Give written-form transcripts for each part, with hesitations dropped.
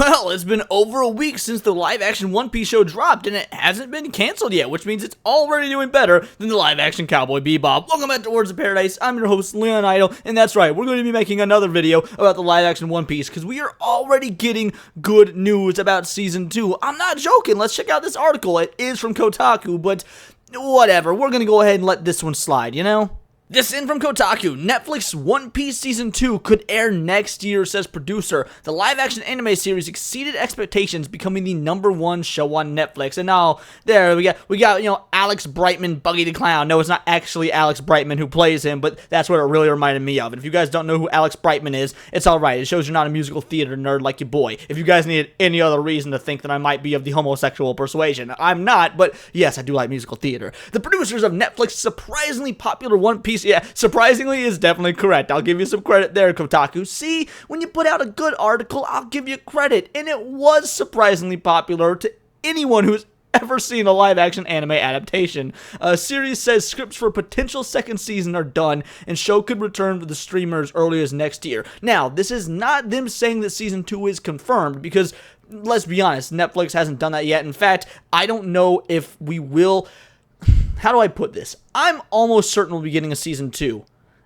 Well, it's been over a week since the live-action One Piece show dropped, and it hasn't been canceled yet, which means it's already doing better than the live-action Cowboy Bebop. Welcome back to Words of Paradise. I'm your host, Leon Idol, and that's right, we're going to be making another video about the live-action One Piece, because we are already getting good news about Season 2. I'm not joking. Let's check out this article. It is from Kotaku, but whatever. We're going to go ahead and let this one slide, you know? This in from Kotaku. Netflix One Piece Season 2 could air next year, says producer. The live-action anime series exceeded expectations, becoming the #1 show on Netflix. And now, there, we got, Alex Brightman, Buggy the Clown. No, it's not actually Alex Brightman who plays him, but that's what it really reminded me of. And if you guys don't know who Alex Brightman is, it's alright. It shows you're not a musical theater nerd like your boy. If you guys needed any other reason to think that I might be of the homosexual persuasion, I'm not, but yes, I do like musical theater. The producers of Netflix's surprisingly popular One Piece. Yeah, surprisingly is definitely correct. I'll give you some credit there, Kotaku. See, when you put out a good article, I'll give you credit. And it was surprisingly popular to anyone who's ever seen a live-action anime adaptation. Series says scripts for a potential second season are done, and show could return to the streamers early as next year. Now, this is not them saying that Season 2 is confirmed, because, let's be honest, Netflix hasn't done that yet. In fact, I don't know if we will. How do I put this? I'm almost certain we'll be getting a Season 2.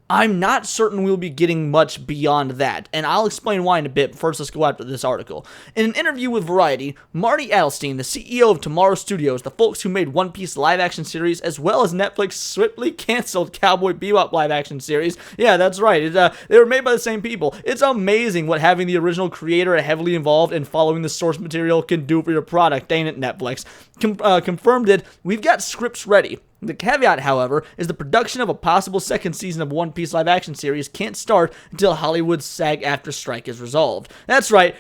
I'm not certain we'll be getting much beyond that, and I'll explain why in a bit, but first let's go after this article. In an interview with Variety, Marty Adelstein, the CEO of Tomorrow Studios, the folks who made One Piece live-action series, as well as Netflix swiftly canceled Cowboy Bebop live-action series. Yeah, that's right, they were made by the same people. It's amazing what having the original creator heavily involved in following the source material can do for your product, ain't it, Netflix? Confirmed it, we've got scripts ready. The caveat, however, is the production of a possible second season of One Piece live-action series can't start until Hollywood's SAG-AFTRA strike is resolved. That's right,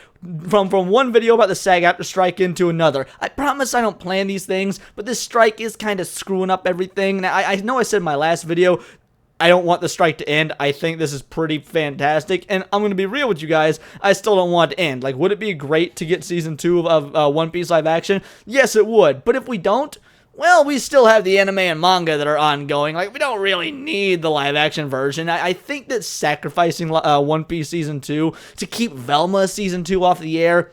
from one video about the SAG-AFTRA strike into another. I promise I don't plan these things, but this strike is kind of screwing up everything. Now, I know I said in my last video, I don't want the strike to end. I think this is pretty fantastic, and I'm going to be real with you guys, I still don't want it to end. Like, would it be great to get Season 2 of One Piece live-action? Yes, it would, but if we don't, well, we still have the anime and manga that are ongoing. Like, we don't really need the live-action version. I think that sacrificing One Piece Season 2 to keep Velma Season 2 off the air,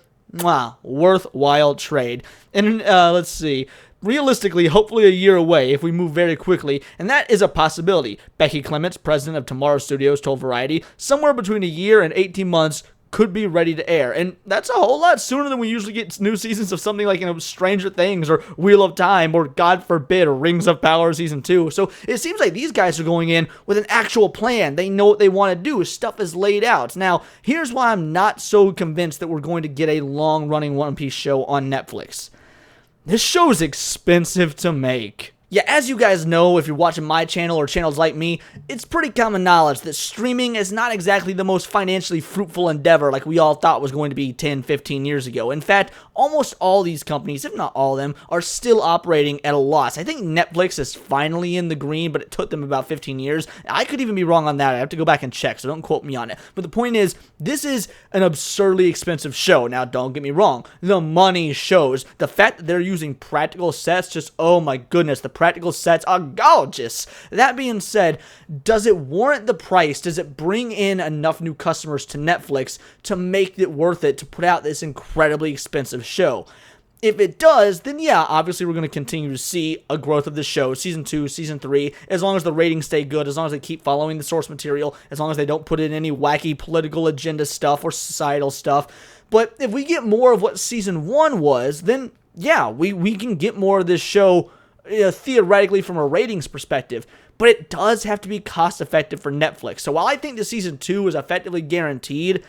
worthwhile trade. And, let's see. Realistically, hopefully a year away if we move very quickly, and that is a possibility. Becky Clements, president of Tomorrow Studios, told Variety, somewhere between a year and 18 months could be ready to air, and that's a whole lot sooner than we usually get new seasons of something like, Stranger Things, or Wheel of Time, or God forbid, Rings of Power Season 2, so it seems like these guys are going in with an actual plan. They know what they want to do. Stuff is laid out. Now, here's why I'm not so convinced that we're going to get a long-running One Piece show on Netflix. This show's expensive to make. Yeah, as you guys know, if you're watching my channel or channels like me, it's pretty common knowledge that streaming is not exactly the most financially fruitful endeavor like we all thought was going to be 10, 15 years ago. In fact, almost all these companies, if not all of them, are still operating at a loss. I think Netflix is finally in the green, but it took them about 15 years. I could even be wrong on that. I have to go back and check, so don't quote me on it. But the point is, this is an absurdly expensive show. Now, don't get me wrong. The money shows. The fact that they're using practical sets, just, oh my goodness, the practical sets are gorgeous. That being said, does it warrant the price? Does it bring in enough new customers to Netflix to make it worth it to put out this incredibly expensive show? If it does, then yeah, obviously we're going to continue to see a growth of the show, Season 2, Season 3, as long as the ratings stay good, as long as they keep following the source material, as long as they don't put in any wacky political agenda stuff or societal stuff. But if we get more of what Season 1 was, then yeah, we can get more of this show theoretically from a ratings perspective, but it does have to be cost effective for Netflix. So while I think the Season 2 is effectively guaranteed,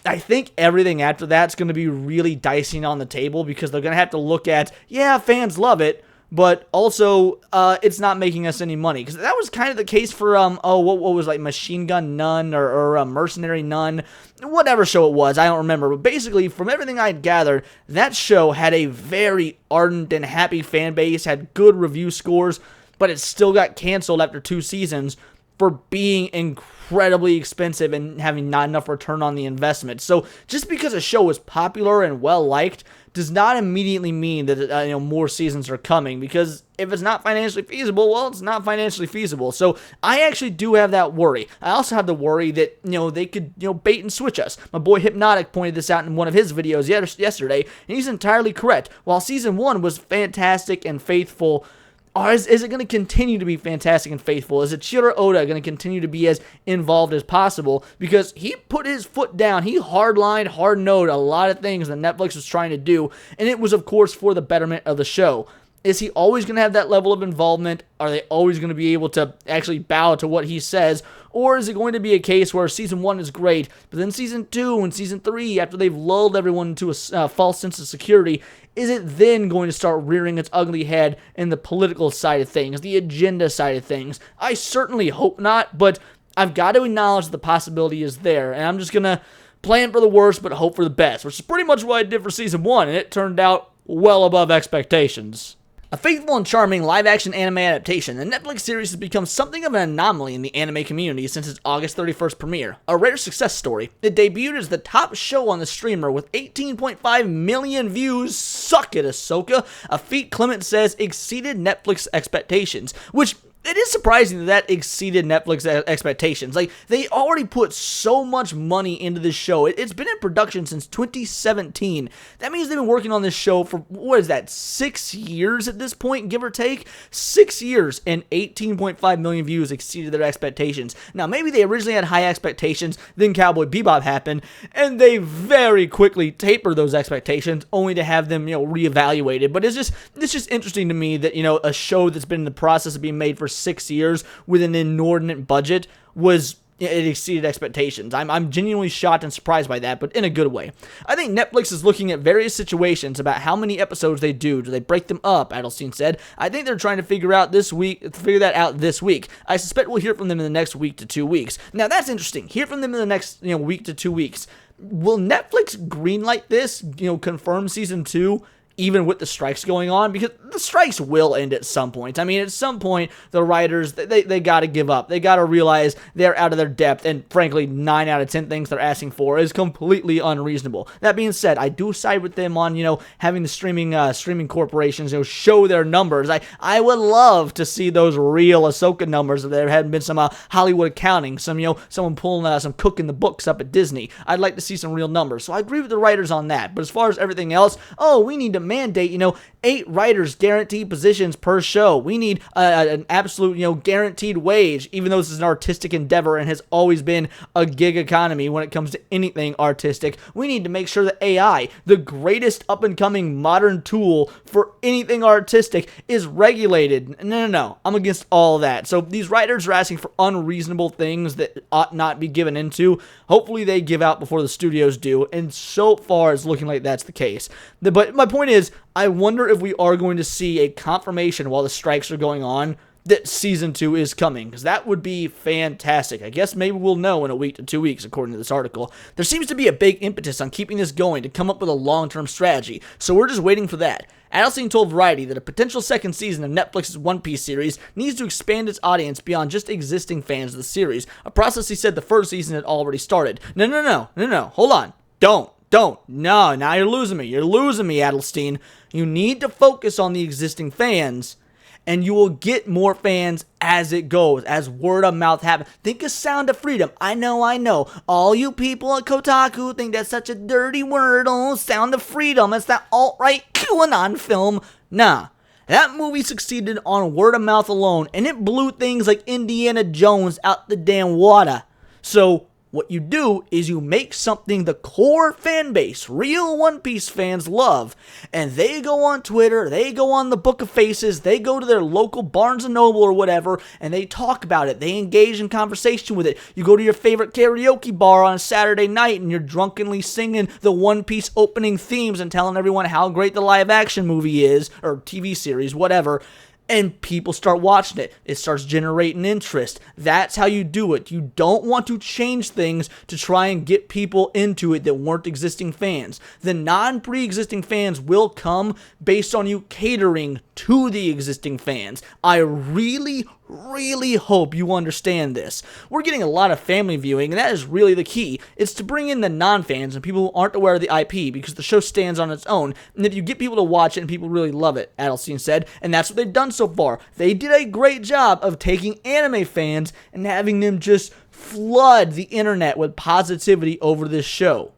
I think everything after that's going to be really dicing on the table, because they're going to have to look at, yeah, fans love it, but also it's not making us any money. Because that was kind of the case for, what was like Machine Gun Nun or Mercenary Nun, whatever show it was, I don't remember. But basically, from everything I'd gathered, that show had a very ardent and happy fan base, had good review scores, but it still got canceled after 2 seasons. for being incredibly expensive and having not enough return on the investment. So just because a show is popular and well liked does not immediately mean that more seasons are coming, because if it's not financially feasible, well, it's not financially feasible. So I actually do have that worry. I also have the worry that they could bait and switch us. My boy Hypnotic pointed this out in one of his videos yesterday, and he's entirely correct. While season 1 was fantastic and faithful, is it going to continue to be fantastic and faithful? Is Ichiro Oda going to continue to be as involved as possible? Because he put his foot down. He hardlined, hard-nosed a lot of things that Netflix was trying to do, and it was, of course, for the betterment of the show. Is he always going to have that level of involvement? Are they always going to be able to actually bow to what he says? Or is it going to be a case where season 1 is great, but then season 2 and season 3, after they've lulled everyone into a false sense of security, is it then going to start rearing its ugly head in the political side of things, the agenda side of things? I certainly hope not, but I've got to acknowledge the possibility is there, and I'm just going to plan for the worst but hope for the best, which is pretty much what I did for season 1, and it turned out well above expectations. A faithful and charming live-action anime adaptation, the Netflix series has become something of an anomaly in the anime community since its August 31st premiere. A rare success story, it debuted as the top show on the streamer with 18.5 million views. Suck it, Ahsoka! A feat Clement says exceeded Netflix expectations, which it is surprising that exceeded Netflix expectations. Like, they already put so much money into this show. It's been in production since 2017. That means they've been working on this show for, 6 years at this point, give or take? 6 years, and 18.5 million views exceeded their expectations. Now, maybe they originally had high expectations, then Cowboy Bebop happened, and they very quickly tapered those expectations, only to have them, reevaluated. But it's just interesting to me that, a show that's been in the process of being made for 6 years with an inordinate budget it exceeded expectations. I'm genuinely shocked and surprised by that, but in a good way. I think Netflix is looking at various situations about how many episodes they do. Do they break them up? Adelstein said. I think they're trying to figure that out this week. I suspect we'll hear from them in the next week to 2 weeks. Now that's interesting. Hear from them in the next week to 2 weeks. Will Netflix greenlight this? Confirm season 2? Even with the strikes going on, because the strikes will end at some point. I mean, at some point, the writers, they got to give up. They got to realize they're out of their depth, and frankly, 9 out of 10 things they're asking for is completely unreasonable. That being said, I do side with them on, having the streaming corporations, show their numbers. I would love to see those real Ahsoka numbers if there hadn't been some Hollywood accounting, someone pulling some cook in the books up at Disney. I'd like to see some real numbers. So I agree with the writers on that. But as far as everything else, we need to mandate, 8 writers guaranteed positions per show. We need an absolute, guaranteed wage, even though this is an artistic endeavor and has always been a gig economy when it comes to anything artistic. We need to make sure that AI, the greatest up-and-coming modern tool for anything artistic, is regulated. No. I'm against all that. So these writers are asking for unreasonable things that ought not be given into. Hopefully they give out before the studios do, and so far it's looking like that's the case. But my point is, I wonder if we are going to see a confirmation while the strikes are going on that season 2 is coming, because that would be fantastic. I guess maybe we'll know in a week to 2 weeks, according to this article. There seems to be a big impetus on keeping this going to come up with a long-term strategy, so we're just waiting for that. Adelstein told Variety that a potential second season of Netflix's One Piece series needs to expand its audience beyond just existing fans of the series, a process he said the first season had already started. No, hold on. Don't. No, now you're losing me, Adelstein. You need to focus on the existing fans, and you will get more fans as it goes, as word of mouth happens. Think of Sound of Freedom. I know. All you people at Kotaku think that's such a dirty word. Oh, Sound of Freedom. It's that alt-right QAnon film. Nah. That movie succeeded on word of mouth alone, and it blew things like Indiana Jones out the damn water. So what you do is you make something the core fan base, real One Piece fans, love, and they go on Twitter, they go on the Book of Faces, they go to their local Barnes & Noble or whatever, and they talk about it, they engage in conversation with it. You go to your favorite karaoke bar on a Saturday night, and you're drunkenly singing the One Piece opening themes and telling everyone how great the live-action movie is, or TV series, whatever. And people start watching it. It starts generating interest. That's how you do it. You don't want to change things to try and get people into it that weren't existing fans. The non-pre-existing fans will come based on you catering to the existing fans. I really hope you understand this. We're getting a lot of family viewing, and that is really the key. It's to bring in the non-fans and people who aren't aware of the IP, because the show stands on its own, and if you get people to watch it and people really love it, Adelstein said, and that's what they've done so far. They did a great job of taking anime fans and having them just flood the internet with positivity over this show.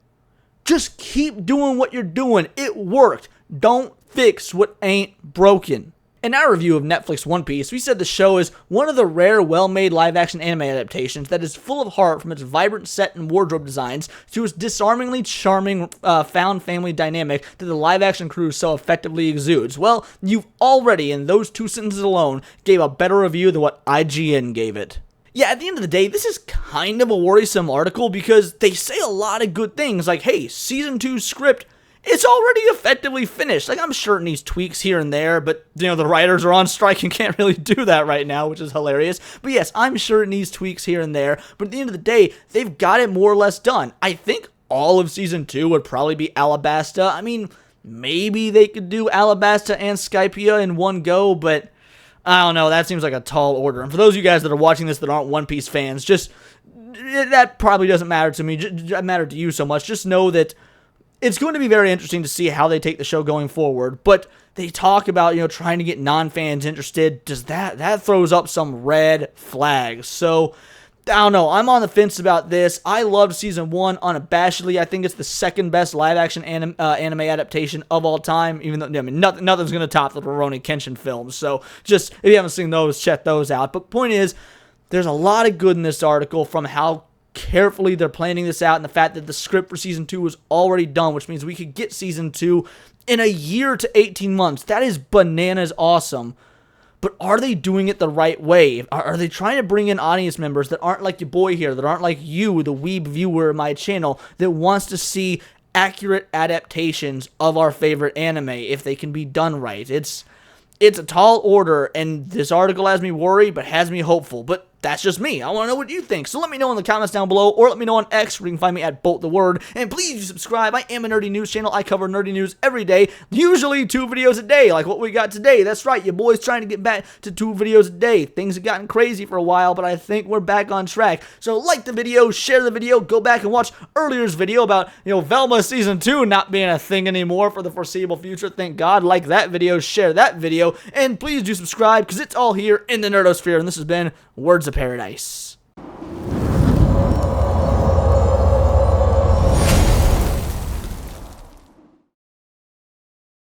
Just keep doing what you're doing. It worked. Don't fix what ain't broken. In our review of Netflix One Piece, we said the show is one of the rare, well-made live-action anime adaptations that is full of heart, from its vibrant set and wardrobe designs to its disarmingly charming found family dynamic that the live-action crew so effectively exudes. Well, you've already, in those 2 sentences alone, gave a better review than what IGN gave it. Yeah, at the end of the day, this is kind of a worrisome article because they say a lot of good things, like, hey, Season 2 script, it's already effectively finished. Like, I'm sure it needs tweaks here and there, but, the writers are on strike and can't really do that right now, which is hilarious. But yes, I'm sure it needs tweaks here and there, but at the end of the day, they've got it more or less done. I think all of Season 2 would probably be Alabasta. I mean, maybe they could do Alabasta and Skypiea in one go, but I don't know, that seems like a tall order. And for those of you guys that are watching this that aren't One Piece fans, that probably doesn't matter to me, matter to you so much. Just know that it's going to be very interesting to see how they take the show going forward. But they talk about, trying to get non-fans interested. Does that throws up some red flags. So, I don't know. I'm on the fence about this. I loved Season 1 unabashedly. I think it's the second best live-action anime adaptation of all time, even though, nothing's going to top the Rurouni Kenshin films. So, just, if you haven't seen those, check those out. But point is, there's a lot of good in this article, from how carefully they're planning this out, and the fact that the script for Season 2 was already done, which means we could get Season 2 in a year to 18 months. That is bananas awesome. But are they doing it the right way? Are they trying to bring in audience members that aren't like your boy here, that aren't like you, the weeb viewer of my channel, that wants to see accurate adaptations of our favorite anime if they can be done right? It's a tall order, and this article has me worried, but has me hopeful. But that's just me. I want to know what you think. So let me know in the comments down below, or let me know on X, where you can find me at BoltTheWord. And please subscribe. I am a nerdy news channel. I cover nerdy news every day, usually 2 videos a day, like what we got today. That's right, your boy's trying to get back to 2 videos a day. Things have gotten crazy for a while, but I think we're back on track. So like the video, share the video, go back and watch earlier's video about, Velma Season 2 not being a thing anymore for the foreseeable future. Thank God. Like that video, share that video, and please do subscribe, because it's all here in the Nerdosphere. And this has been Words of Paradise.